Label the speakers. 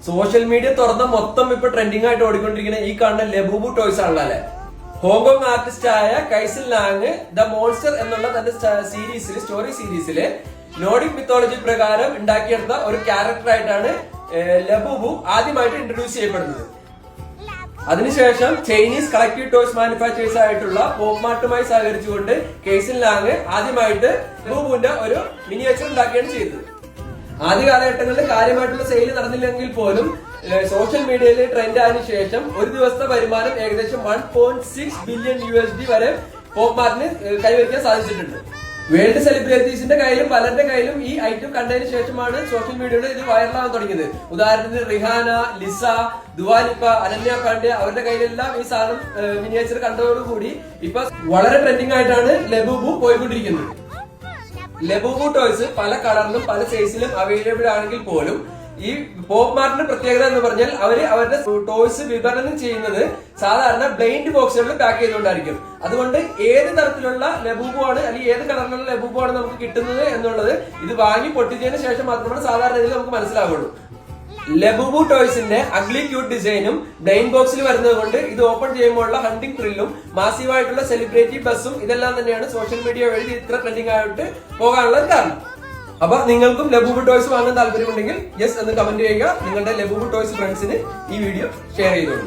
Speaker 1: Social media തുറന്ന മൊത്തം ഇപ്പൊ ട്രെൻഡിംഗ് ആയിട്ട് ഓടിക്കൊണ്ടിരിക്കുന്ന ഈ കാണുന്ന ലബൂബു ടോയ്സ് ആണല്ലോ അല്ലെ. ഹോങ്കോങ് ആർട്ടിസ്റ്റ് ആയ കൈസിൽ ലാങ് ദ മോൺസ്റ്റർ എന്നുള്ള തന്റെ സ്റ്റോറി സീരീസില് നോർഡിക് മിത്തോളജി പ്രകാരം ഉണ്ടാക്കിയെടുത്ത ഒരു ക്യാരക്ടർ ആയിട്ടാണ് ലബൂബു ആദ്യമായിട്ട് ഇൻട്രൊഡ്യൂസ് ചെയ്യപ്പെടുന്നത്. അതിനുശേഷം ചൈനീസ് കളക്റ്റീവ് ടോയ്സ് മാനുഫാക്ചേഴ്സ് ആയിട്ടുള്ള പോപ്മാർട്ടുമായി സഹകരിച്ചുകൊണ്ട് കൈസിൽ ലാങ് ആദ്യമായിട്ട് ലബൂബുവിന്റെ ഒരു മിനിയേച്ചർ ഉണ്ടാക്കുകയാണ് ചെയ്തത്. ആദ്യ കാലഘട്ടങ്ങളിൽ കാര്യമായിട്ടുള്ള സെയിൽ നടന്നില്ലെങ്കിൽ പോലും സോഷ്യൽ മീഡിയയിൽ ട്രെൻഡ് ആയതിനു ശേഷം ഒരു ദിവസത്തെ വരുമാനം ഏകദേശം 1.6 ബില്യൺ USD വരെ പോപ്മാർട്ടിന് കൈവരിക്കാൻ സാധിച്ചിട്ടുണ്ട്. വേൾഡ് സെലിബ്രിറ്റീസിന്റെ കയ്യിലും പലരുടെ കയ്യിലും ഈ ഐറ്റം കണ്ടതിന് ശേഷമാണ് സോഷ്യൽ മീഡിയയുടെ ഇത് വൈറലാകാൻ തുടങ്ങിയത്. ഉദാഹരണത്തിന് റിഹാന, ലിസ, ദുവാലിപ്പ, അനന്യ പാണ്ഡ്യ അവരുടെ കയ്യിലെല്ലാം ഈ സാധനം മിനിയേച്ചർ കണ്ടതോടുകൂടി ഇപ്പൊ വളരെ ട്രെൻഡിംഗ് ആയിട്ടാണ് ലബൂബു പോയിക്കൊണ്ടിരിക്കുന്നത്. ലബൂബു ടോയ്സ് പല കളറിലും പല സൈസിലും അവൈലബിൾ ആണെങ്കിൽ പോലും ഈ പോപ്പ് മാർട്ടിന്റെ പ്രത്യേകത എന്ന് പറഞ്ഞാൽ അവരുടെ ടോയ്സ് വിതരണം ചെയ്യുന്നത് സാധാരണ ബ്ലൈൻഡ് ബോക്സുകളിൽ പാക്ക് ചെയ്തുകൊണ്ടായിരിക്കും. അതുകൊണ്ട് ഏത് തരത്തിലുള്ള ലബൂബു ആണ് അല്ലെങ്കിൽ ഏത് കളറിലുള്ള ലബൂബു ആണ് നമുക്ക് കിട്ടുന്നത് എന്നുള്ളത് ഇത് വാങ്ങി പൊട്ടിച്ചതിന് ശേഷം മാത്രമാണ് സാധാരണ ഇതിൽ നമുക്ക് മനസ്സിലാവുള്ളൂ. ലബൂബു ടോയ്സിന്റെ അഗ്ലി ക്യൂട്ട് ഡിസൈനും ബ്ലൈൻഡ് ബോക്സിൽ വരുന്നത് കൊണ്ട് ഇത് ഓപ്പൺ ചെയ്യുമ്പോഴുള്ള ഹണ്ടിങ് ത്രില്ലും മാസീവായിട്ടുള്ള സെലിബ്രിറ്റി ബസ്സും ഇതെല്ലാം തന്നെയാണ് സോഷ്യൽ മീഡിയ വഴി ഇത്ര ട്രെൻഡിംഗ് ആയിട്ട് പോകാനുള്ള കാരണം. അപ്പൊ നിങ്ങൾക്കും ലബൂബു ടോയ്സ് വാങ്ങാൻ താല്പര്യമുണ്ടെങ്കിൽ യെസ് എന്ന് കമന്റ് ചെയ്യുക. നിങ്ങളുടെ ലബൂബു ടോയ്സ് ഫ്രണ്ട്സിന് ഈ വീഡിയോ ഷെയർ ചെയ്തോളൂ.